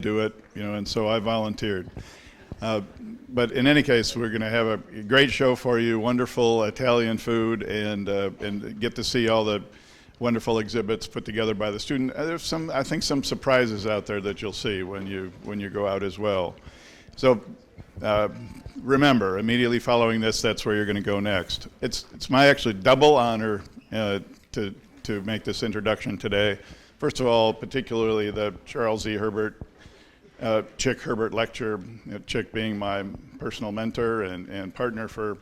do it, and so I volunteered. But in any case, we're going to have a great show for you, wonderful Italian food, and get to see all the wonderful exhibits put together by the student. There's I think some surprises out there that you'll see when you go out as well. So remember, immediately following this, that's where you're going to go next. It's my actually double honor to make this introduction today. First of all, particularly the Charles E. Herbert Chick Herbert Lecture, Chick being my personal mentor and partner for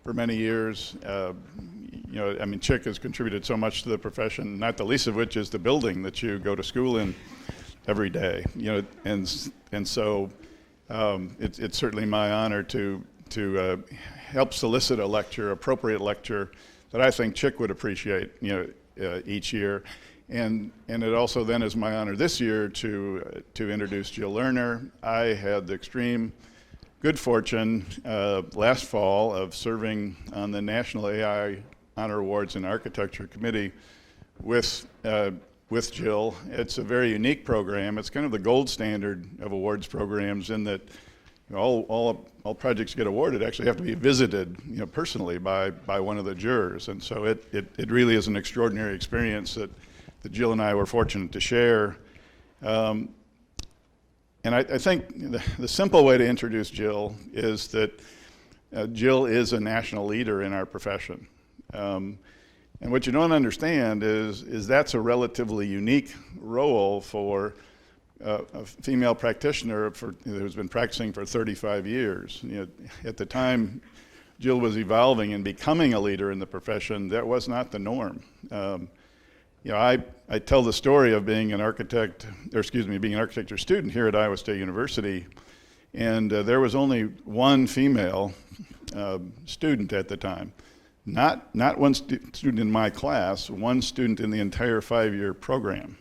many years. Chick has contributed so much to the profession, not the least of which is the building that you go to school in every day. And so it's certainly my honor to help solicit a lecture, appropriate lecture that I think Chick would appreciate, each year. And it also then is my honor this year to introduce Jill Lerner. I had the extreme good fortune last fall of serving on the National AI Honor Awards and Architecture Committee with Jill. It's a very unique program. It's kind of the gold standard of awards programs in that all projects get awarded actually have to be visited personally by one of the jurors. And so it really is an extraordinary experience that Jill and I were fortunate to share. And I think the simple way to introduce Jill is that Jill is a national leader in our profession. And what you don't understand is that's a relatively unique role for a female practitioner who's been practicing for 35 years. At the time Jill was evolving and becoming a leader in the profession, that was not the norm. I tell the story of being an architecture student here at Iowa State University, and there was only one female student at the time. Not one student in my class, one student in the entire 5-year program.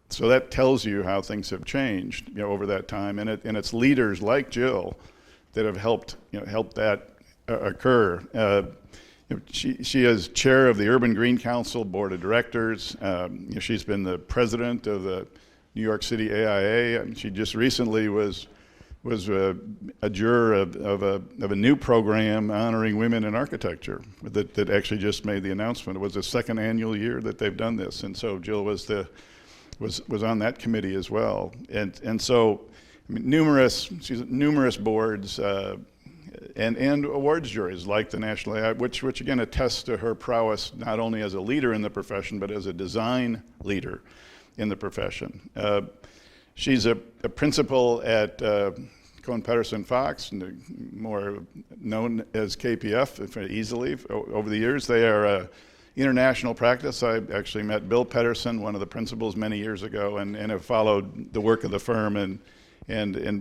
So that tells you how things have changed over that time, and it's leaders like Jill that have helped that occur. She is chair of the Urban Green Council Board of Directors. She's been the president of the New York City AIA. She just recently was a juror of a new program honoring women in architecture that actually just made the announcement. It was the second annual year that they've done this, and so Jill was on that committee as well. And so she's numerous boards. And awards juries like the National AI, which again attests to her prowess not only as a leader in the profession, but as a design leader in the profession. She's a principal at Kohn, Pedersen, Fox, more known as KPF easily over the years. They are an international practice. I actually met Bill Pedersen, one of the principals, many years ago, and have followed the work of the firm and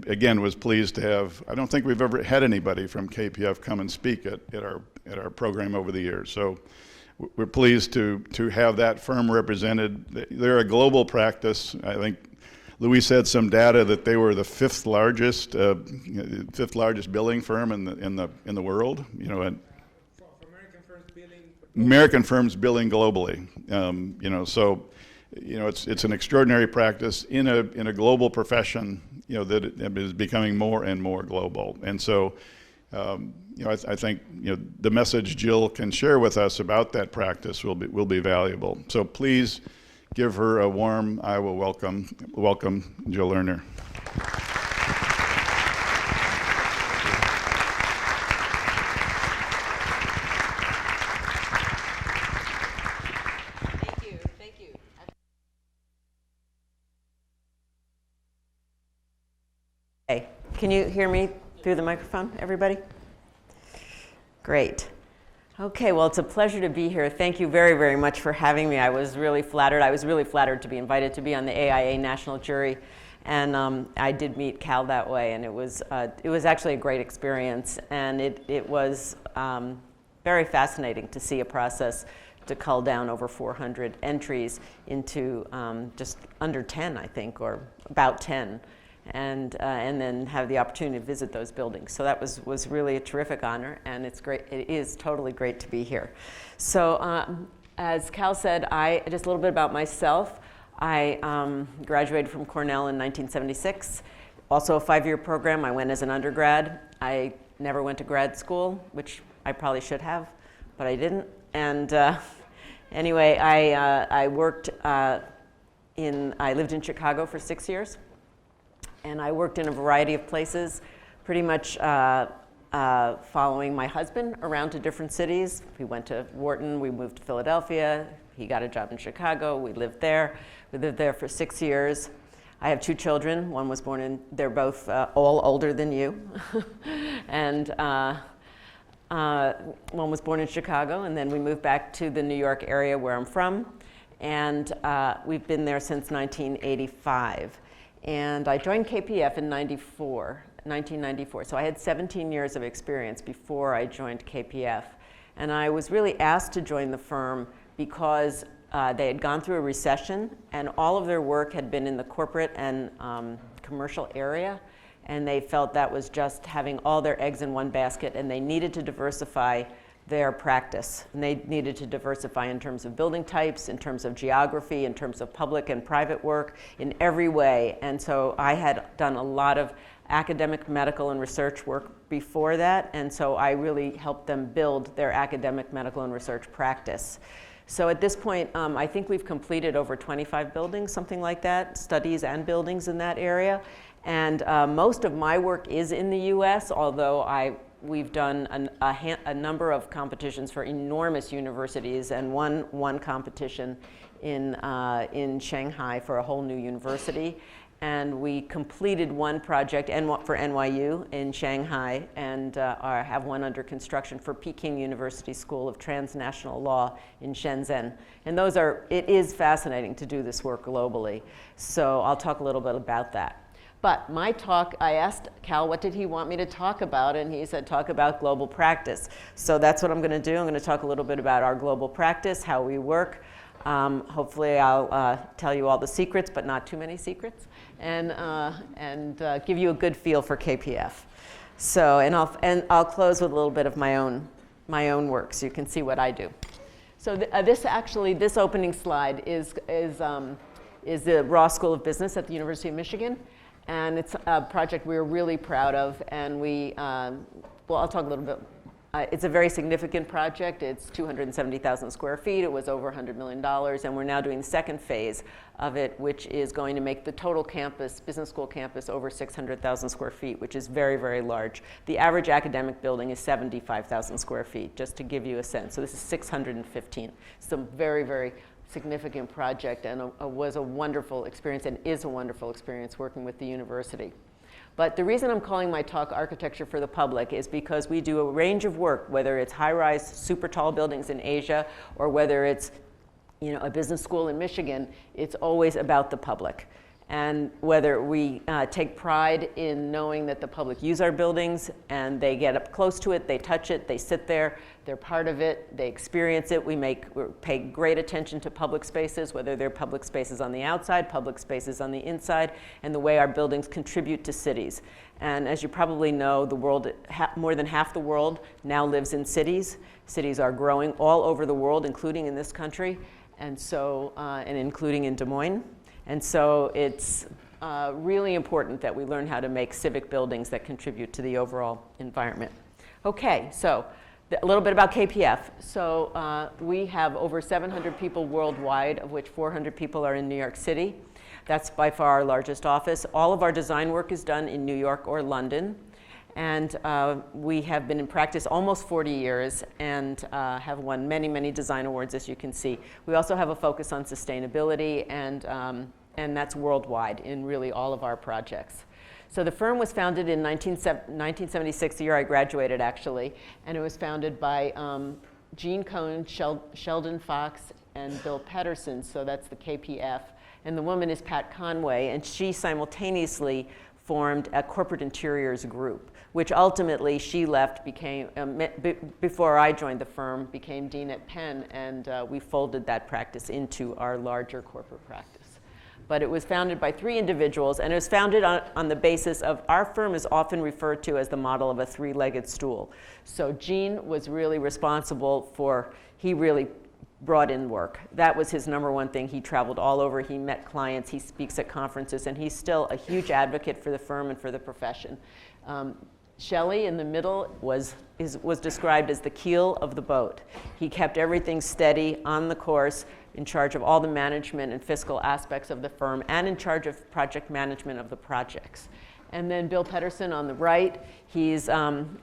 again was pleased to have. I don't think we've ever had anybody from KPF come and speak at our program over the years. So we're pleased to have that firm represented. They're a global practice. I think Luis had some data that they were the fifth largest billing firm in the world. American firms billing globally. So it's an extraordinary practice in a global profession. That it is becoming more and more global. And so, I think the message Jill can share with us about that practice will be valuable. So please give her a warm Iowa welcome, Jill Lerner. Can you hear me through the microphone, everybody? Great. Okay, well, it's a pleasure to be here. Thank you very, very much for having me. I was really flattered. I was really flattered to be invited to be on the AIA National Jury, and I did meet Cal that way, and it was actually a great experience, and it was very fascinating to see a process to cull down over 400 entries into just under 10, I think, or about 10. And then have the opportunity to visit those buildings. So that was really a terrific honor, and it's great. It is totally great to be here. So as Cal said, just a little bit about myself. I graduated from Cornell in 1976, also a 5-year program. I went as an undergrad. I never went to grad school, which I probably should have, but I didn't. And anyway, I worked I lived in Chicago for 6 years, and I worked in a variety of places, pretty much following my husband around to different cities. We went to Wharton, we moved to Philadelphia, he got a job in Chicago, we lived there. We lived there for 6 years. I have 2 children. One was born in, they're both all older than you. And one was born in Chicago, and then we moved back to the New York area where I'm from. And we've been there since 1985. And I joined KPF in 1994. So I had 17 years of experience before I joined KPF. And I was really asked to join the firm because they had gone through a recession, and all of their work had been in the corporate and commercial area. And they felt that was just having all their eggs in one basket, and they needed to diversify their practice. And they needed to diversify in terms of building types, in terms of geography, in terms of public and private work, in every way. And so I had done a lot of academic, medical, and research work before that, and so I really helped them build their academic, medical, and research practice. So at this point, I think we've completed over 25 buildings, something like that, studies and buildings in that area. And most of my work is in the US, although we've done a number of competitions for enormous universities, and one competition in Shanghai for a whole new university. And we completed one project for NYU in Shanghai, and have one under construction for Peking University School of Transnational Law in Shenzhen. And it is fascinating to do this work globally. So I'll talk a little bit about that. But my talk, I asked Cal what did he want me to talk about, and he said talk about global practice. So that's what I'm going to do. I'm going to talk a little bit about our global practice, how we work. Hopefully I'll tell you all the secrets, but not too many secrets, and give you a good feel for KPF. So, and I'll close with a little bit of my own work, so you can see what I do. So this opening slide is the Ross School of Business at the University of Michigan, and it's a project we're really proud of, and I'll talk a little bit. It's a very significant project. It's 270,000 square feet. It was over $100 million, and we're now doing the second phase of it, which is going to make the total campus, business school campus, over 600,000 square feet, which is very, very large. The average academic building is 75,000 square feet, just to give you a sense. So this is 615. It's a very, very significant project, and was a wonderful experience, and is a wonderful experience working with the university. But the reason I'm calling my talk Architecture for the Public is because we do a range of work, whether it's high-rise, super tall buildings in Asia, or whether it's a business school in Michigan. It's always about the public. And whether we take pride in knowing that the public use our buildings, and they get up close to it, they touch it, they sit there, they're part of it, they experience it. We pay great attention to public spaces, whether they're public spaces on the outside, public spaces on the inside, and the way our buildings contribute to cities. And as you probably know, the world, more than half the world now lives in cities. Cities are growing all over the world, including in this country, and so, and including in Des Moines. And so it's really important that we learn how to make civic buildings that contribute to the overall environment. Okay, so a little bit about KPF. So we have over 700 people worldwide, of which 400 people are in New York City. That's by far our largest office. All of our design work is done in New York or London. And we have been in practice almost 40 years and have won many, many design awards, as you can see. We also have a focus on sustainability, and that's worldwide in really all of our projects. So the firm was founded in 1976, the year I graduated, actually, and it was founded by Gene Kohn, Sheldon Fox, and Bill Pedersen, so that's the KPF. And the woman is Pat Conway, and she simultaneously formed a corporate interiors group, which ultimately she left, before I joined the firm, became dean at Penn, and we folded that practice into our larger corporate practice. But it was founded by 3 individuals, and it was founded on the basis of, our firm is often referred to as the model of a 3-legged stool. So Gene was really responsible for, he really brought in work. That was his number one thing. He traveled all over, he met clients, he speaks at conferences, and he's still a huge advocate for the firm and for the profession. Shelley in the middle was described as the keel of the boat. He kept everything steady on the course, in charge of all the management and fiscal aspects of the firm, and in charge of project management of the projects. And then Bill Pedersen on the right, he's from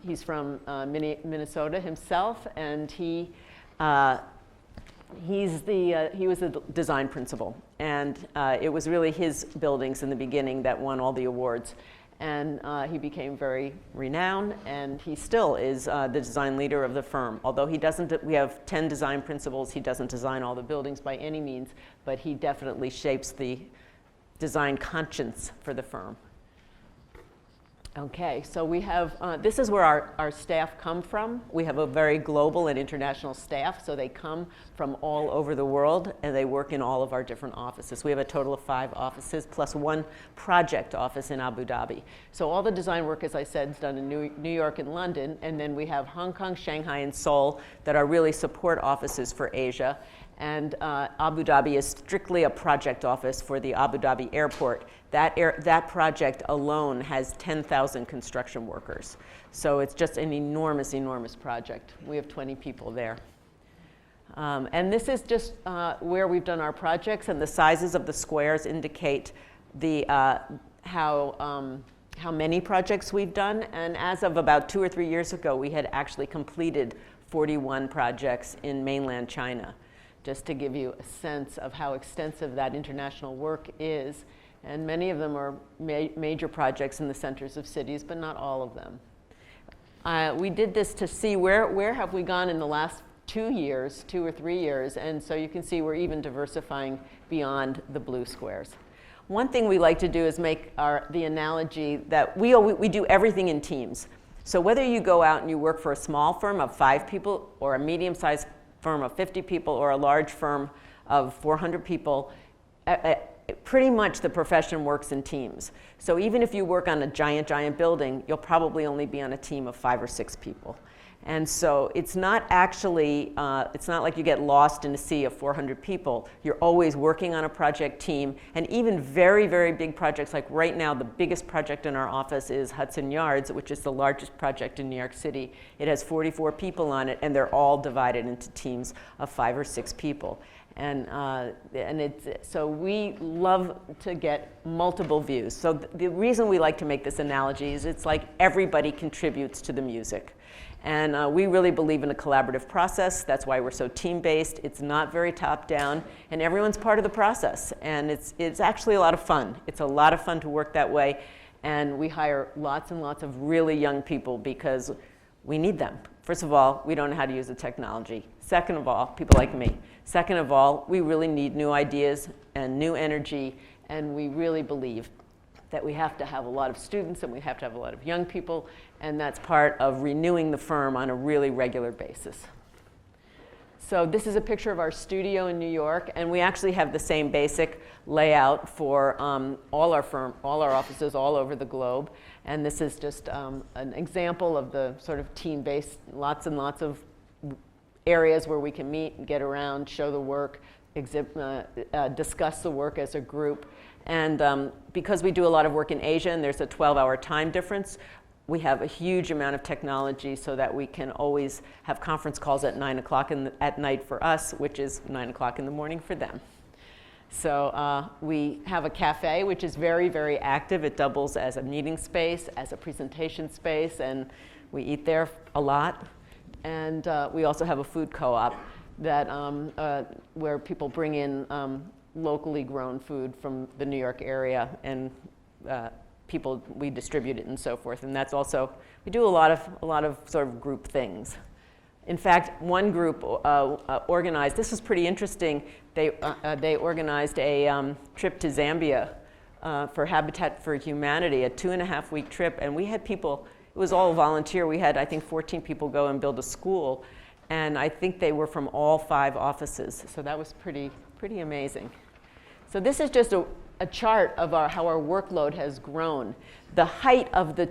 Minnesota himself, and he was the design principal. And it was really his buildings in the beginning that won all the awards. And he became very renowned, and he still is the design leader of the firm. Although he doesn't, we have 10 design principals, he doesn't design all the buildings by any means, but he definitely shapes the design conscience for the firm. Okay, so we have, this is where our staff come from. We have a very global and international staff, so they come from all over the world, and they work in all of our different offices. We have a total of 5 offices, plus 1 project office in Abu Dhabi. So all the design work, as I said, is done in New York and London, and then we have Hong Kong, Shanghai, and Seoul that are really support offices for Asia. And Abu Dhabi is strictly a project office for the Abu Dhabi airport. That project alone has 10,000 construction workers. So it's just an enormous, enormous project. We have 20 people there. And this is just where we've done our projects, and the sizes of the squares indicate how many projects we've done. And as of about 2 or 3 years ago, we had actually completed 41 projects in mainland China, just to give you a sense of how extensive that international work is. And many of them are major projects in the centers of cities, but not all of them. We did this to see where have we gone in the last 2 years, 2 or 3 years, and so you can see we're even diversifying beyond the blue squares. One thing we like to do is make the analogy that we do everything in teams. So whether you go out and you work for a small firm of 5 people, or a medium-sized firm of 50 people, or a large firm of 400 people, pretty much the profession works in teams. So even if you work on a giant, giant building, you'll probably only be on a team of 5 or 6 people. And so it's not actually, it's not like you get lost in a sea of 400 people. You're always working on a project team, and even very, very big projects, like right now, the biggest project in our office is Hudson Yards, which is the largest project in New York City. It has 44 people on it, and they're all divided into teams of 5 or 6 people. And so we love to get multiple views. So the reason we like to make this analogy is it's like everybody contributes to the music. And we really believe in a collaborative process. That's why we're so team-based. It's not very top-down, and everyone's part of the process. And it's actually a lot of fun. It's a lot of fun to work that way. And we hire lots and lots of really young people because we need them. First of all, we don't know how to use the technology. Second of all, people like me. Second of all, we really need new ideas and new energy, and we really believe that we have to have a lot of students and we have to have a lot of young people, and that's part of renewing the firm on a really regular basis. So this is a picture of our studio in New York, and we actually have the same basic layout for all our offices all over the globe. And this is just an example of the sort of team-based, lots and lots of areas where we can meet and get around, show the work, discuss the work as a group. And because we do a lot of work in Asia and there's a 12-hour time difference, we have a huge amount of technology so that we can always have conference calls at 9 o'clock at night for us, which is 9 o'clock in the morning for them. So we have a cafe, which is very, very active. It doubles as a meeting space, as a presentation space, and we eat there a lot. And we also have a food co-op that where people bring in locally grown food from the New York area, and we distribute it and so forth. And that's also, we do a lot of sort of group things. In fact, one group organized, this was pretty interesting, they organized a trip to Zambia for Habitat for Humanity, a 2.5-week trip, and we had people, it was all volunteer. We had, I think, 14 people go and build a school, and I think they were from all 5 offices. So that was pretty amazing. So this is just a chart of how our workload has grown. The height of the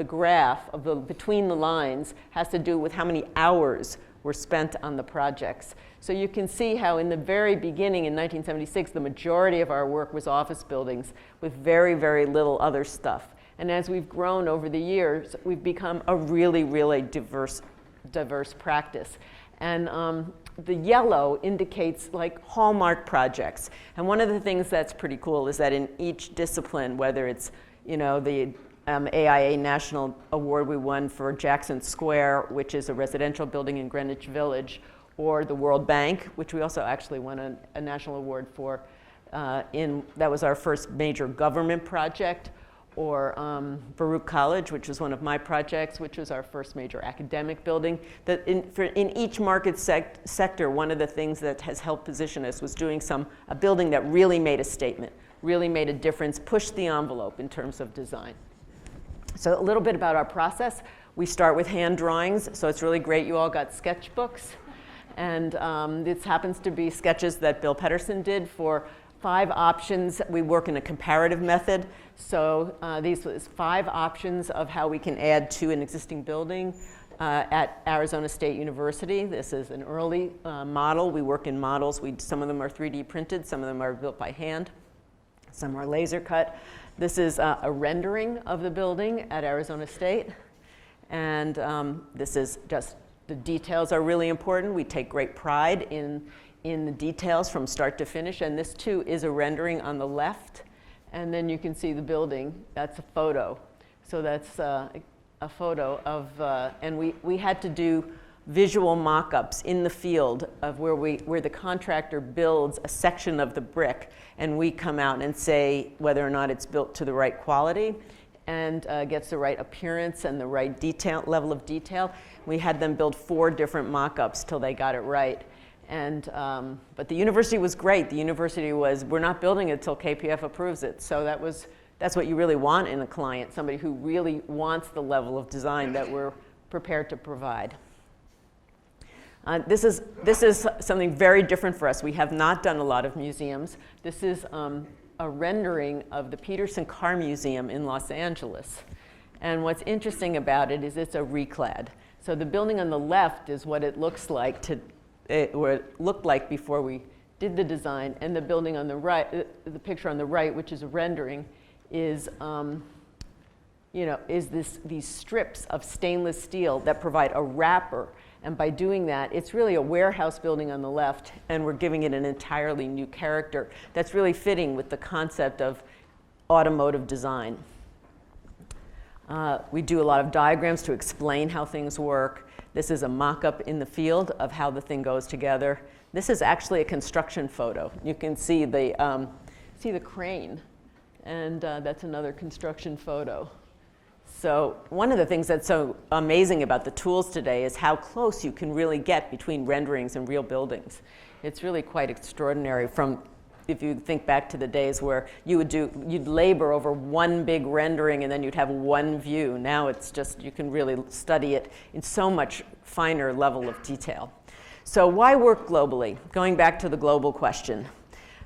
graph between the lines has to do with how many hours were spent on the projects. So you can see how in the very beginning in 1976, the majority of our work was office buildings with very, very little other stuff. And as we've grown over the years, we've become a really, really diverse practice. And the yellow indicates like hallmark projects. And one of the things that's pretty cool is that in each discipline, whether it's the AIA National Award we won for Jackson Square, which is a residential building in Greenwich Village, or the World Bank, which we also actually won a national award for, that was our first major government project, or Baruch College, which was one of my projects, which was our first major academic building. That in each market sector, one of the things that has helped position us was doing a building that really made a statement, really made a difference, pushed the envelope in terms of design. So a little bit about our process. We start with hand drawings, so it's really great you all got sketchbooks. And this happens to be sketches that Bill Pedersen did for 5 options. We work in a comparative method. So these are 5 options of how we can add to an existing building at Arizona State University. This is an early model. We work in models. Some of them are 3D printed. Some of them are built by hand. Some are laser cut. This is a rendering of the building at Arizona State. And this is just, the details are really important. We take great pride in the details from start to finish. And this too is a rendering on the left. And then you can see the building. That's a photo. So that's a photo of, and we had to do visual mock-ups in the field of where the contractor builds a section of the brick, and we come out and say whether or not it's built to the right quality and gets the right appearance and the right level of detail. We had them build 4 different mock-ups till they got it right. And, but the university was great. The university was, we're not building it till KPF approves it. So that's what you really want in a client, somebody who really wants the level of design that we're prepared to provide. This is something very different for us. We have not done a lot of museums. This is a rendering of the Pedersen Car Museum in Los Angeles. And what's interesting about it is it's a reclad. So the building on the left is what it looks like or it looked like before we did the design, and the building on the right, the picture on the right, which is a rendering, is these strips of stainless steel that provide a wrapper. And by doing that, it's really a warehouse building on the left, and we're giving it an entirely new character that's really fitting with the concept of automotive design. We do a lot of diagrams to explain how things work. This is a mock-up in the field of how the thing goes together. This is actually a construction photo. You can see the crane, and that's another construction photo. So one of the things that's so amazing about the tools today is how close you can really get between renderings and real buildings. It's really quite extraordinary from, if you think back to the days where you'd labor over one big rendering and then you'd have one view. Now it's just, you can really study it in so much finer level of detail. So why work globally? Going back to the global question.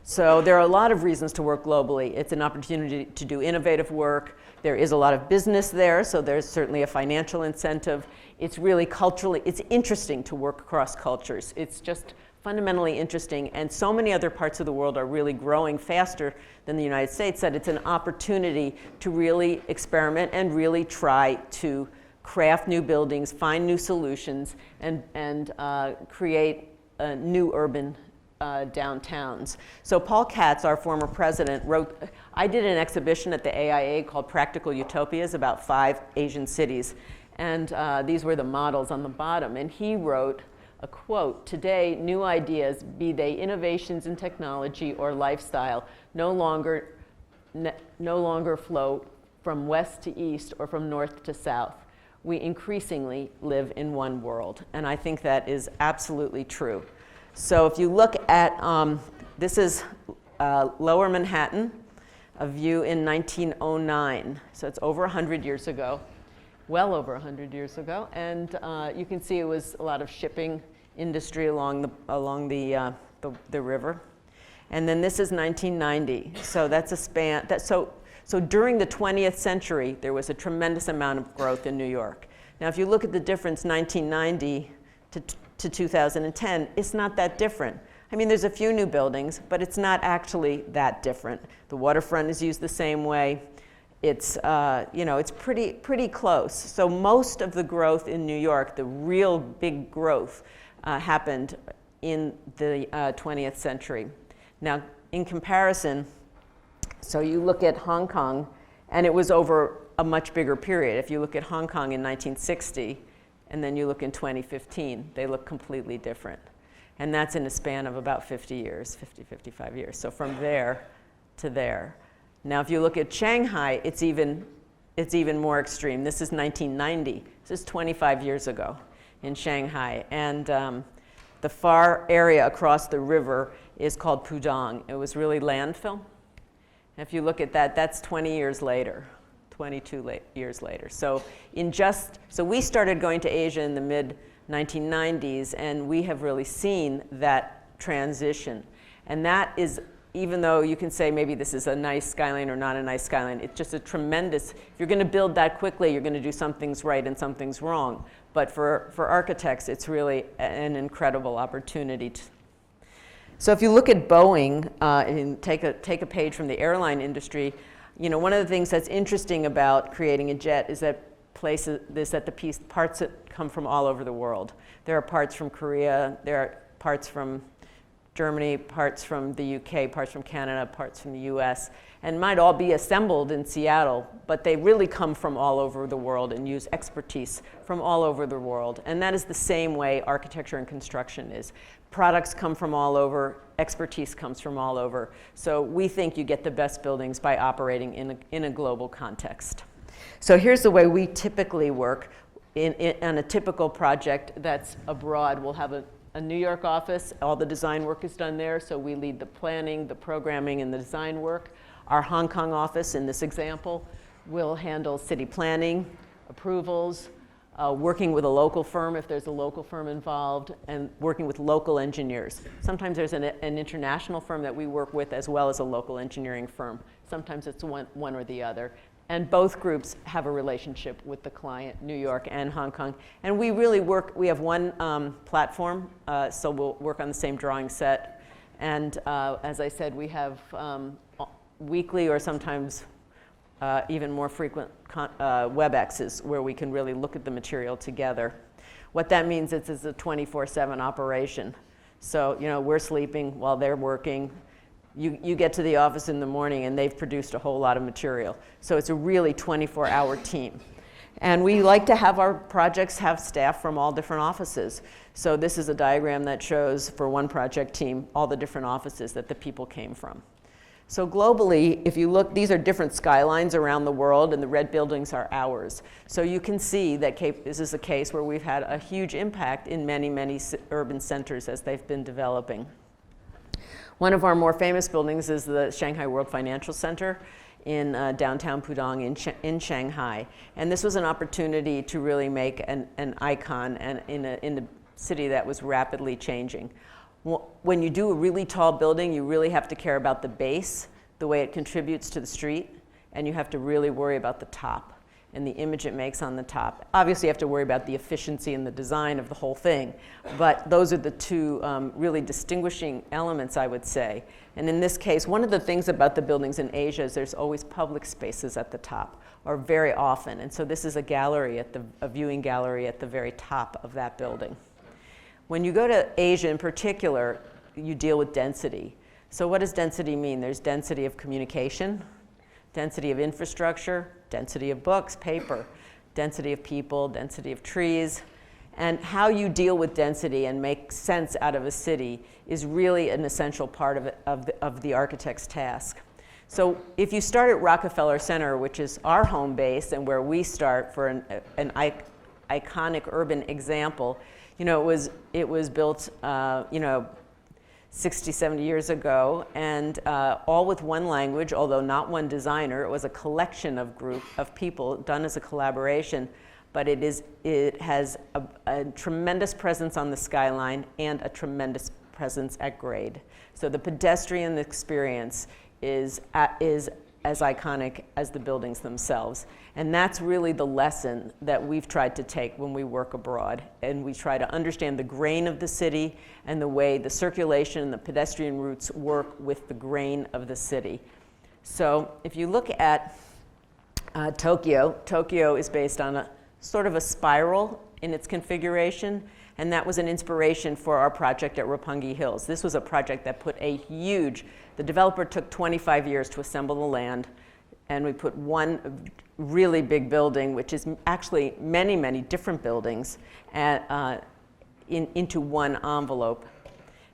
So there are a lot of reasons to work globally. It's an opportunity to do innovative work. There is a lot of business there, so there's certainly a financial incentive. It's really culturally, it's interesting to work across cultures. It's just fundamentally interesting, and so many other parts of the world are really growing faster than the United States that it's an opportunity to really experiment and really try to craft new buildings, find new solutions, and create new urban downtowns. So Paul Katz, our former president, wrote, I did an exhibition at the AIA called Practical Utopias about 5 Asian cities. And these were the models on the bottom. And he wrote a quote, "Today, new ideas, be they innovations in technology or lifestyle, no longer flow from west to east or from north to south. We increasingly live in one world." And I think that is absolutely true. So if you look at, this is Lower Manhattan, a view in 1909. So it's over 100 years ago, well over 100 years ago. And you can see it was a lot of shipping industry along the river. And then this is 1990. So that's a span, so during the 20th century, there was a tremendous amount of growth in New York. Now, if you look at the difference 1990 to 2010, it's not that different. I mean, there's a few new buildings, but it's not actually that different. The waterfront is used the same way. It's, it's pretty close. So most of the growth in New York, the real big growth, happened in the 20th century. Now, in comparison, so you look at Hong Kong, and it was over a much bigger period. If you look at Hong Kong in 1960, and then you look in 2015, they look completely different. And that's in a span of about 50 years, 55 years. So from there to there. Now, if you look at Shanghai, it's even more extreme. This is 1990. This is 25 years ago in Shanghai. And the far area across the river is called Pudong. It was really landfill. And if you look at that, that's 20 years later, 22 years later. So we started going to Asia in the mid-1990s, and we have really seen that transition. And that is, even though you can say maybe this is a nice skyline or not a nice skyline, it's just a tremendous, if you're going to build that quickly, you're going to do some things right and some things wrong. But for architects, it's really an incredible opportunity. So if you look at Boeing and take a page from the airline industry, one of the things that's interesting about creating a jet is that parts that come from all over the world. There are parts from Korea, there are parts from Germany, parts from the UK, parts from Canada, parts from the US, and might all be assembled in Seattle, but they really come from all over the world and use expertise from all over the world. And that is the same way architecture and construction is. Products come from all over, expertise comes from all over. So we think you get the best buildings by operating in a global context. So here's the way we typically work. On a typical project that's abroad, we'll have a New York office. All the design work is done there, so we lead the planning, the programming, and the design work. Our Hong Kong office, in this example, will handle city planning, approvals, working with a local firm if there's a local firm involved, and working with local engineers. Sometimes there's an international firm that we work with as well as a local engineering firm. Sometimes it's one or the other. And both groups have a relationship with the client, New York and Hong Kong. And we really work, we have one platform, so we'll work on the same drawing set. And as I said, we have weekly or sometimes even more frequent WebExes where we can really look at the material together. What that means is it's a 24/7 operation. So, we're sleeping while they're working. You get to the office in the morning and they've produced a whole lot of material. So it's a really 24-hour team. And we like to have our projects have staff from all different offices. So this is a diagram that shows, for one project team, all the different offices that the people came from. So globally, if you look, these are different skylines around the world, and the red buildings are ours. So you can see that this is a case where we've had a huge impact in many, many urban centers as they've been developing. One of our more famous buildings is the Shanghai World Financial Center in downtown Pudong in Shanghai. And this was an opportunity to really make an icon in a city that was rapidly changing. When you do a really tall building, you really have to care about the base, the way it contributes to the street, and you have to really worry about the top and the image it makes on the top. Obviously, you have to worry about the efficiency and the design of the whole thing, but those are the two really distinguishing elements, I would say. And in this case, one of the things about the buildings in Asia is there's always public spaces at the top, or very often. And so this is a gallery, a viewing gallery at the very top of that building. When you go to Asia in particular, you deal with density. So what does density mean? There's density of communication, density of infrastructure, density of books, paper, density of people, density of trees. And how you deal with density and make sense out of a city is really an essential part of the architect's task. So if you start at Rockefeller Center, which is our home base and where we start for an iconic urban example, it was built 60, 70 years ago, and all with one language, although not one designer. It was a collection of people done as a collaboration, but it has a tremendous presence on the skyline and a tremendous presence at grade. So the pedestrian experience is as iconic as the buildings themselves. And that's really the lesson that we've tried to take when we work abroad. And we try to understand the grain of the city and the way the circulation and the pedestrian routes work with the grain of the city. So if you look at Tokyo, Tokyo is based on a sort of a spiral in its configuration. And that was an inspiration for our project at Roppongi Hills. This was a project that put the developer took 25 years to assemble the land, and we put one really big building, which is actually many, many different buildings, into one envelope.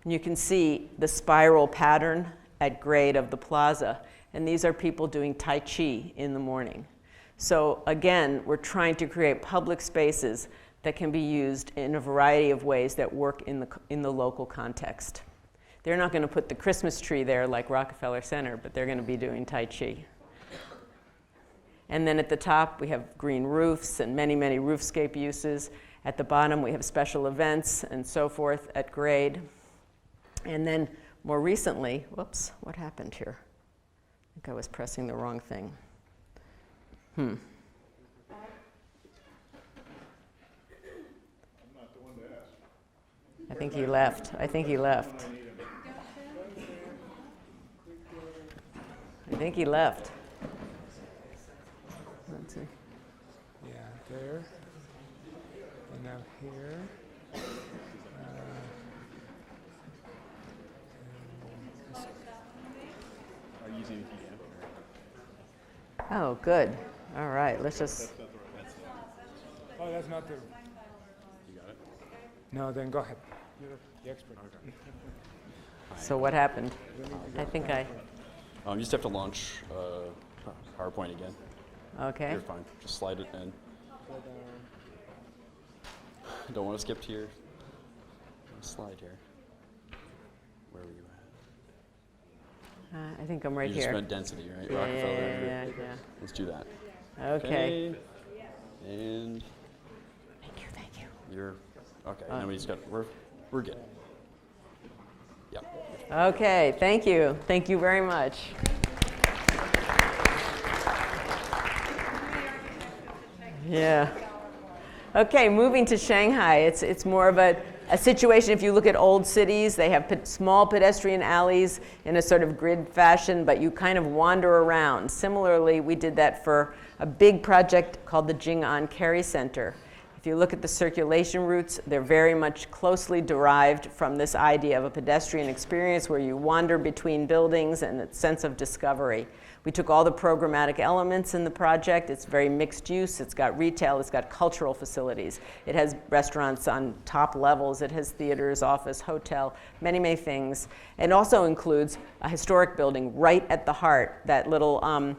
And you can see the spiral pattern at grade of the plaza. And these are people doing Tai Chi in the morning. So again, we're trying to create public spaces that can be used in a variety of ways that work in the local context. They're not going to put the Christmas tree there like Rockefeller Center, but they're going to be doing Tai Chi. And then at the top, we have green roofs and many, many roofscape uses. At the bottom, we have special events and so forth at grade. And then more recently, whoops, what happened here? I think I was pressing the wrong thing. I think he left. I think he left. I think he left. Let's see. Yeah, there. And now here. Oh, good. All right, let's just. Oh, that's not the. You got it? No, then go ahead. You're the expert. Okay. So what happened? I think I. You just have to launch PowerPoint again. Okay. You're fine. Just slide it in. Don't want to skip to your slide here. Where were you at? I think I'm right You here. just meant density, right? Yeah, Rockefeller. yeah. Let's do that. Okay. And Thank you. you're okay. Then we just got we're good. Yep. Okay, thank you. Thank you very much. Yeah. Okay, moving to Shanghai. It's more of a situation. If you look at old cities, they have small pedestrian alleys in a sort of grid fashion, but you kind of wander around. Similarly, we did that for a big project called the Jing'an Kerry Center. If you look at the circulation routes, they're very much closely derived from this idea of a pedestrian experience where you wander between buildings and a sense of discovery. We took all the programmatic elements in the project. It's very mixed use. It's got retail. It's got cultural facilities. It has restaurants on top levels. It has theaters, office, hotel, many, many things. It also includes a historic building right at the heart, that little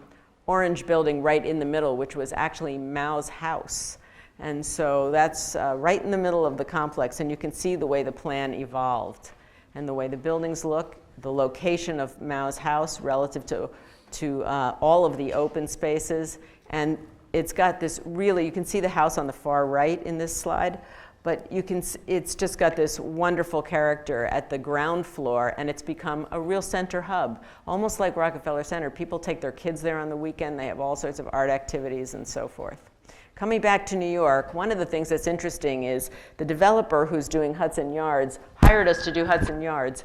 orange building right in the middle, which was actually Mao's house. And so that's right in the middle of the complex. And you can see the way the plan evolved and the way the buildings look, the location of Mao's house relative to all of the open spaces. And it's got this really, you can see the house on the far right in this slide, but it's just got this wonderful character at the ground floor, and it's become a real center hub, almost like Rockefeller Center. People take their kids there on the weekend. They have all sorts of art activities and so forth. Coming back to New York, one of the things that's interesting is the developer who's doing Hudson Yards hired us to do Hudson Yards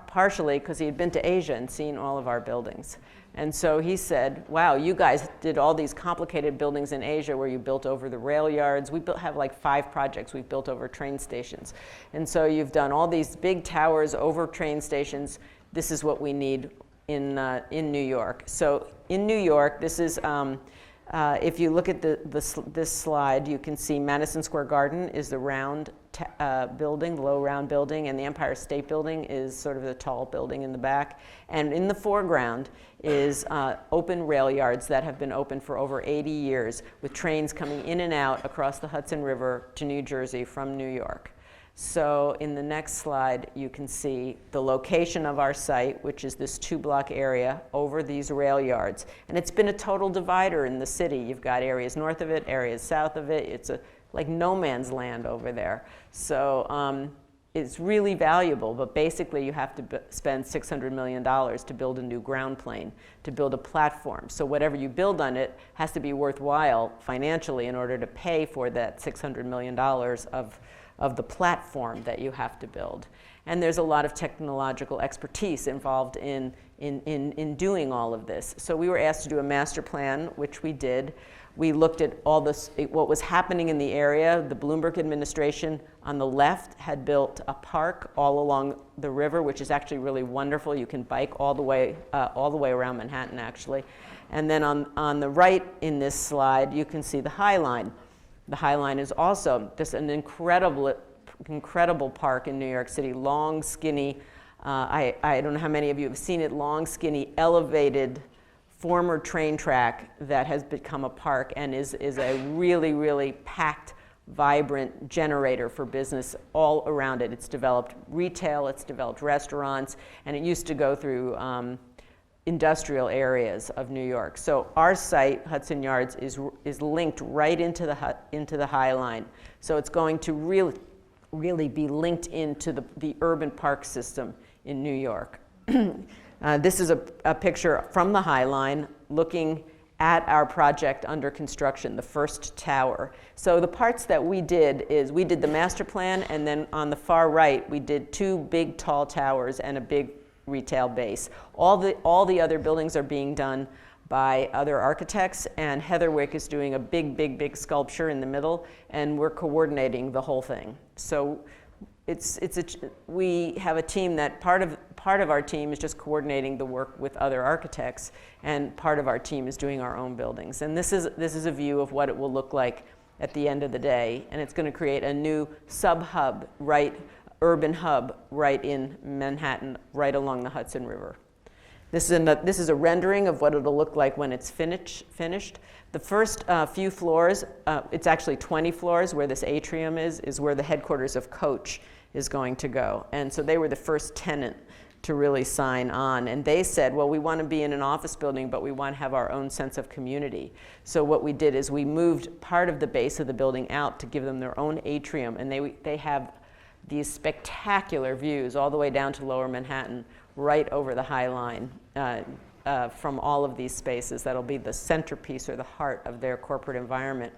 partially because he had been to Asia and seen all of our buildings. And so he said, wow, you guys did all these complicated buildings in Asia where you built over the rail yards. We have like 5 projects we've built over train stations. And so you've done all these big towers over train stations. This is what we need in New York. So in New York, this is, if you look at this slide, you can see Madison Square Garden is the round building, the low round building, and the Empire State Building is sort of the tall building in the back. And in the foreground is open rail yards that have been open for over 80 years with trains coming in and out across the Hudson River to New Jersey from New York. So in the next slide, you can see the location of our site, which is this 2-block area over these rail yards. And it's been a total divider in the city. You've got areas north of it, areas south of it. It's like no man's land over there. So it's really valuable, but basically you have to spend $600 million to build a new ground plane, to build a platform. So whatever you build on it has to be worthwhile financially in order to pay for that $600 million of the platform that you have to build. And there's a lot of technological expertise involved in doing all of this. So we were asked to do a master plan, which we did. We looked at all this, what was happening in the area. The Bloomberg administration on the left had built a park all along the river, which is actually really wonderful. You can bike all the way around Manhattan, actually. And then on the right in this slide, you can see the High Line. The High Line is also just an incredible park in New York City, long, skinny. I don't know how many of you have seen it, long, skinny, elevated former train track that has become a park and is a really, really packed, vibrant generator for business all around it. It's developed retail, it's developed restaurants, and it used to go through industrial areas of New York. So our site, Hudson Yards, is linked right into the High Line. So it's going to really be linked into the urban park system in New York. This is a picture from the High Line looking at our project under construction, the first tower. So the parts that we did is we did the master plan, and then on the far right we did 2 big tall towers and a big retail base. All the other buildings are being done by other architects, and Heatherwick is doing a big sculpture in the middle, and we're coordinating the whole thing. So we have a team that part of our team is just coordinating the work with other architects, and part of our team is doing our own buildings. And this is a view of what it will look like at the end of the day, and it's going to create a new sub-hub, urban hub right in Manhattan, right along the Hudson River. This is a rendering of what it'll look like when it's finished. The first few floors, it's actually 20 floors where this atrium is where the headquarters of Coach is going to go. And so they were the first tenant to really sign on. And they said, well, we want to be in an office building, but we want to have our own sense of community. So what we did is we moved part of the base of the building out to give them their own atrium. And they have these spectacular views all the way down to Lower Manhattan, right over the High Line from all of these spaces. That'll be the centerpiece or the heart of their corporate environment.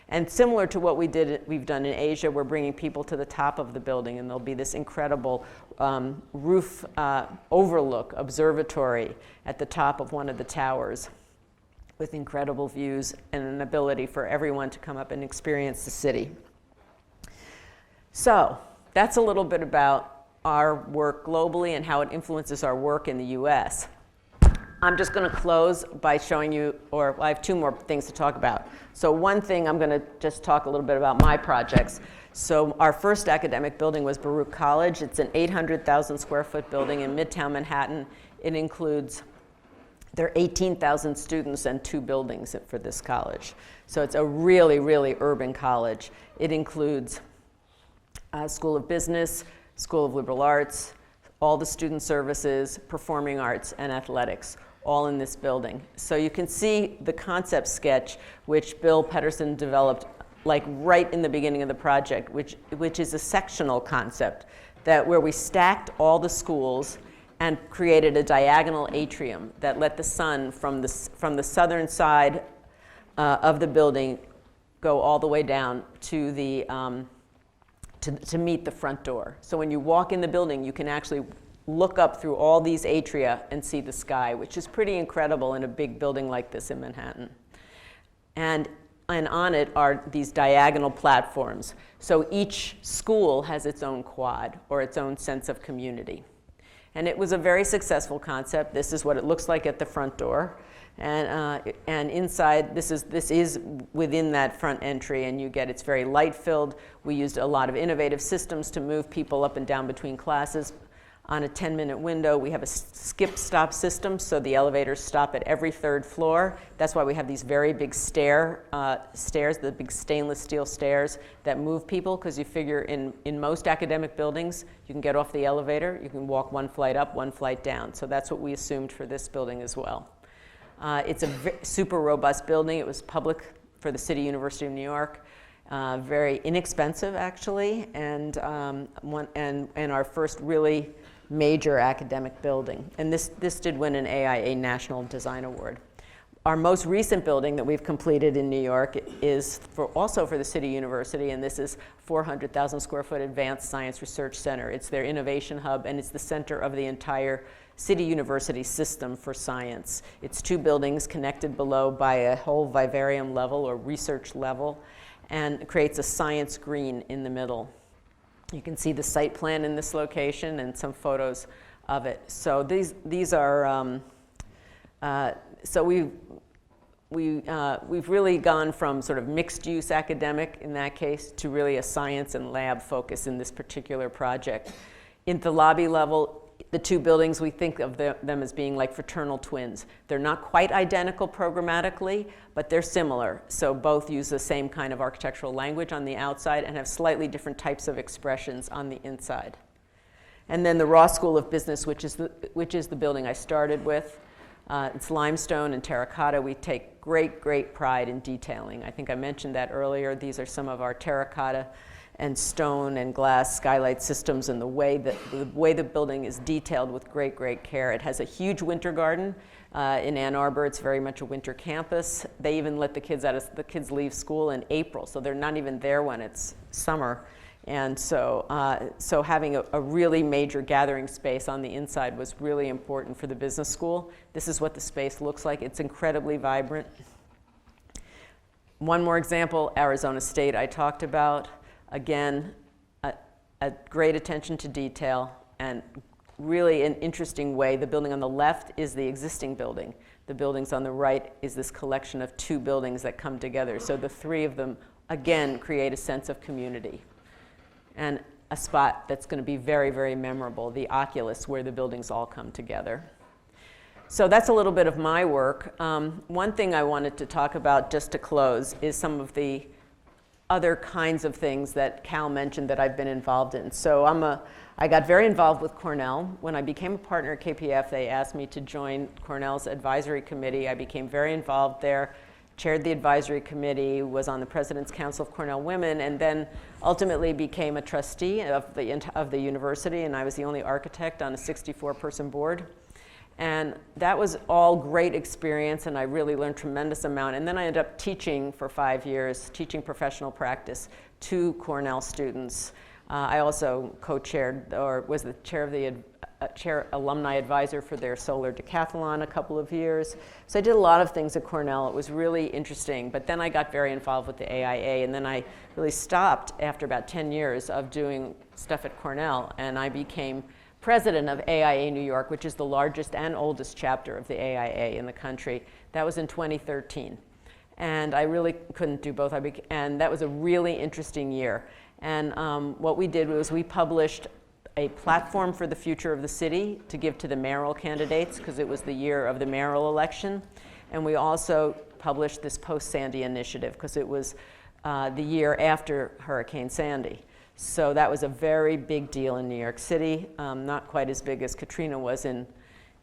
And similar to what we've done in Asia, we're bringing people to the top of the building, and there'll be this incredible roof overlook observatory at the top of one of the towers with incredible views and an ability for everyone to come up and experience the city. So that's a little bit about our work globally and how it influences our work in the US. I'm just going to close by showing you, or I have 2 more things to talk about. So one thing, I'm going to just talk a little bit about my projects. So our first academic building was Baruch College. It's an 800,000 square foot building in Midtown Manhattan. It includes, there are 18,000 students and 2 buildings for this college. So it's a really, really urban college. It includes School of Business, School of Liberal Arts, all the student services, performing arts, and athletics, all in this building. So you can see the concept sketch, which Bill Pedersen developed like right in the beginning of the project, which is a sectional concept where we stacked all the schools and created a diagonal atrium that let the sun from the southern side of the building go all the way down to the to meet the front door. So when you walk in the building, you can actually look up through all these atria and see the sky, which is pretty incredible in a big building like this in Manhattan. And on it are these diagonal platforms. So each school has its own quad or its own sense of community. And it was a very successful concept. This is what it looks like at the front door. And inside, this is within that front entry, and it's very light filled. We used a lot of innovative systems to move people up and down between classes. On a 10-minute window, we have a skip-stop system, so the elevators stop at every 3rd floor. That's why we have these very big stairs, the big stainless steel stairs that move people, because you figure in most academic buildings, you can get off the elevator, you can walk 1 flight up, 1 flight down. So that's what we assumed for this building as well. It's a super robust building. It was public for the City University of New York. very inexpensive actually, and our first really major academic building. And this did win an AIA National Design Award. Our most recent building that we've completed in New York is also for the City University, and this is 400,000 square foot Advanced Science Research Center. It's their innovation hub, and it's the center of the entire City University system for science. It's 2 buildings connected below by a whole vivarium level or research level, and creates a science green in the middle. You can see the site plan in this location and some photos of it. So these are, so we've really gone from sort of mixed use academic in that case to really a science and lab focus in this particular project. In the lobby level, the 2 buildings, we think of them as being like fraternal twins. They're not quite identical programmatically, but they're similar. So both use the same kind of architectural language on the outside and have slightly different types of expressions on the inside. And then the Ross School of Business, which is the building I started with. It's limestone and terracotta. We take great, great pride in detailing. I think I mentioned that earlier. These are some of our terracotta and stone and glass skylight systems, and the way the building is detailed with great, great care. It has a huge winter garden in Ann Arbor. It's very much a winter campus. They even let the kids leave school in April, so they're not even there when it's summer. And so, so having a really major gathering space on the inside was really important for the business school. This is what the space looks like. It's incredibly vibrant. One more example, Arizona State I talked about. Again, a great attention to detail and really an interesting way. The building on the left is the existing building. The buildings on the right is this collection of 2 buildings that come together. So the 3 of them, again, create a sense of community. And a spot that's going to be very, very memorable, the Oculus, where the buildings all come together. So that's a little bit of my work. One thing I wanted to talk about just to close is some of the other kinds of things that Cal mentioned that I've been involved in. So I got very involved with Cornell. When I became a partner at KPF, they asked me to join Cornell's advisory committee. I became very involved there, chaired the advisory committee, was on the President's Council of Cornell Women, and then ultimately became a trustee of the university, and I was the only architect on a 64-person board. And that was all great experience, and I really learned a tremendous amount. And then I ended up teaching for 5 years, teaching professional practice to Cornell students. I also co-chaired, or was the chair of the alumni advisor for their solar decathlon a couple of years. So I did a lot of things at Cornell. It was really interesting. But then I got very involved with the AIA, and then I really stopped after about 10 years of doing stuff at Cornell, and I became president of AIA New York, which is the largest and oldest chapter of the AIA in the country. That was in 2013. And I really couldn't do both. And that was a really interesting year. And what we did was we published a platform for the future of the city to give to the mayoral candidates, because it was the year of the mayoral election. And we also published this Post-Sandy initiative, because it was the year after Hurricane Sandy. So that was a very big deal in New York City, not quite as big as Katrina was in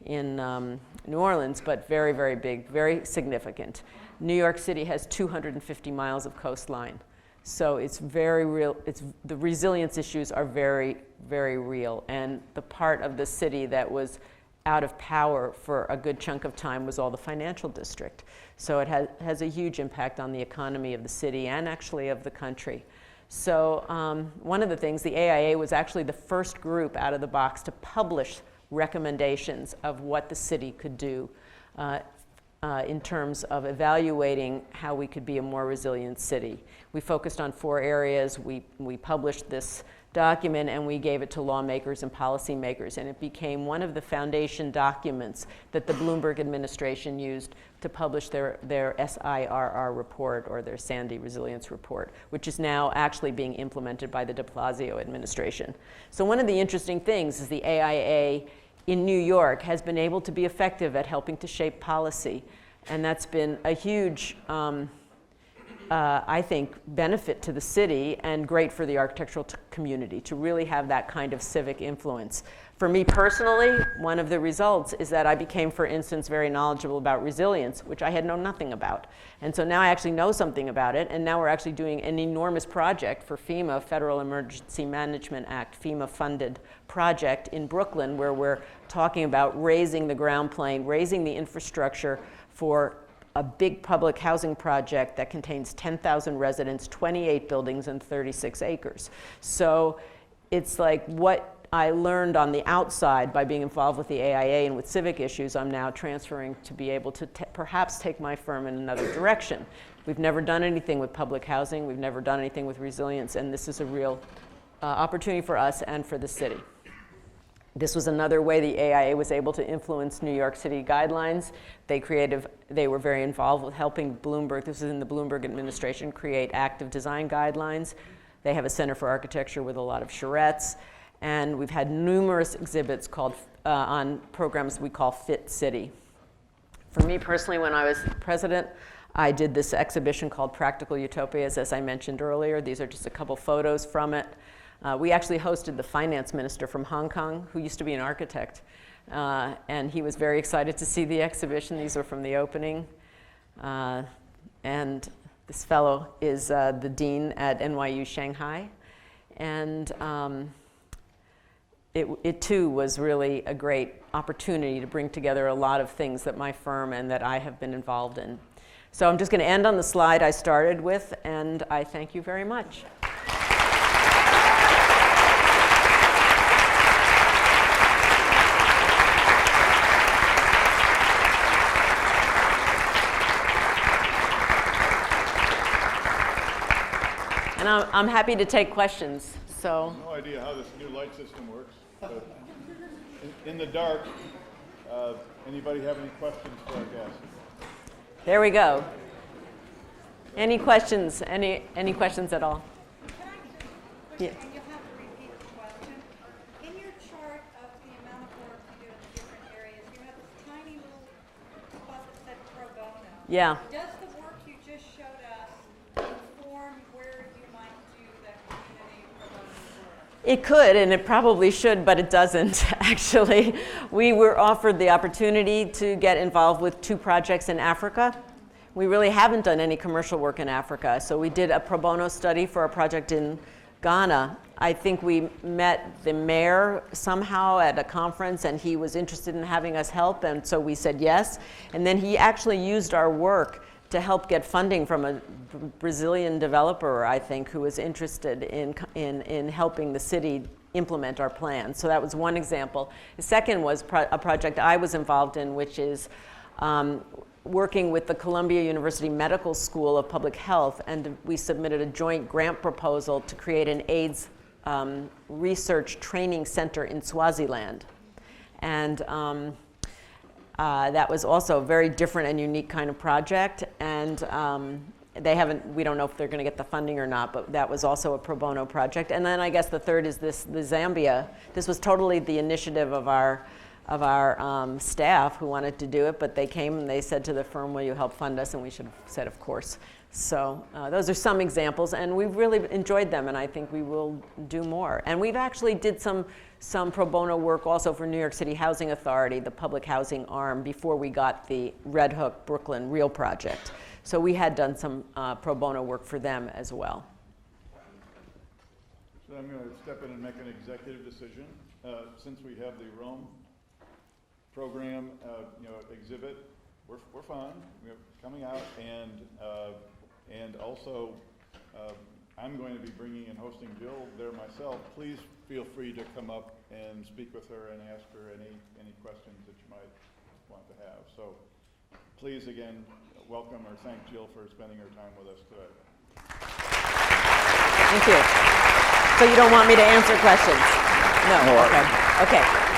New Orleans, but very, very big, very significant. New York City has 250 miles of coastline. So it's very real, the resilience issues are very, very real. And the part of the city that was out of power for a good chunk of time was all the financial district. So it has a huge impact on the economy of the city and actually of the country. So one of the things, the AIA was actually the first group out of the box to publish recommendations of what the city could do in terms of evaluating how we could be a more resilient city. We focused on 4 areas. We published this document and we gave it to lawmakers and policymakers, and it became one of the foundation documents that the Bloomberg administration used to publish their SIRR report, or their Sandy Resilience Report, which is now actually being implemented by the de Blasio administration. So one of the interesting things is the AIA in New York has been able to be effective at helping to shape policy, and that's been a huge I think, benefit to the city and great for the architectural community to really have that kind of civic influence. For me personally, one of the results is that I became, for instance, very knowledgeable about resilience, which I had known nothing about. And so now I actually know something about it, and now we're actually doing an enormous project for FEMA, Federal Emergency Management Act, FEMA-funded project in Brooklyn, where we're talking about raising the ground plane, raising the infrastructure for a big public housing project that contains 10,000 residents, 28 buildings, and 36 acres. So it's like what I learned on the outside by being involved with the AIA and with civic issues, I'm now transferring to be able to perhaps take my firm in another direction. We've never done anything with public housing. We've never done anything with resilience, and this is a real opportunity for us and for the city. This was another way the AIA was able to influence New York City guidelines. They were very involved with helping Bloomberg, this is in the Bloomberg administration, create active design guidelines. They have a Center for Architecture with a lot of charrettes. And we've had numerous exhibits called, on programs we call Fit City. For me personally, when I was president, I did this exhibition called Practical Utopias, as I mentioned earlier. These are just a couple photos from it. We actually hosted the finance minister from Hong Kong, who used to be an architect. And he was very excited to see the exhibition. These are from the opening. And this fellow is the dean at NYU Shanghai. And it too was really a great opportunity to bring together a lot of things that my firm and that I have been involved in. So I'm just going to end on the slide I started with, and I thank you very much. And I'm happy to take questions. So. No idea how this new light system works, but in the dark, anybody have any questions for our guests? There we go. Any questions? Any questions at all? Can I ask a question? Yeah. And you'll have to repeat the question. In your chart of the amount of work you do in the different areas, you have this tiny little spot that said pro bono. Yeah. Does the work you just showed us inform where you might do that community pro bono work? It could, and it probably should, but it doesn't, actually. We were offered the opportunity to get involved with 2 projects in Africa. We really haven't done any commercial work in Africa, so we did a pro bono study for a project in Ghana. I think we met the mayor somehow at a conference, and he was interested in having us help, and so we said yes. And then he actually used our work to help get funding from a Brazilian developer, I think, who was interested in helping the city implement our plan. So that was one example. The second was a project I was involved in, which is working with the Columbia University Medical School of Public Health, and we submitted a joint grant proposal to create an AIDS research training center in Swaziland. And that was also a very different and unique kind of project, and we don't know if they're going to get the funding or not, but that was also a pro bono project. And then I guess the third is the Zambia. This was totally the initiative of our staff who wanted to do it, but they came and they said to the firm, will you help fund us? And we should have said, of course. So those are some examples, and we've really enjoyed them, and I think we will do more. And we've actually did some pro bono work also for New York City Housing Authority, the public housing arm, before we got the Red Hook Brooklyn Real Project. So we had done some pro bono work for them as well. So I'm going to step in and make an executive decision. Since we have the Rome program, exhibit, we're fine. We're coming out, and also I'm going to be bringing and hosting Jill there myself. Please feel free to come up and speak with her and ask her any questions that you might want to have. So please, again, welcome or thank Jill for spending her time with us today. Thank you. So you don't want me to answer questions? No. Okay. Okay.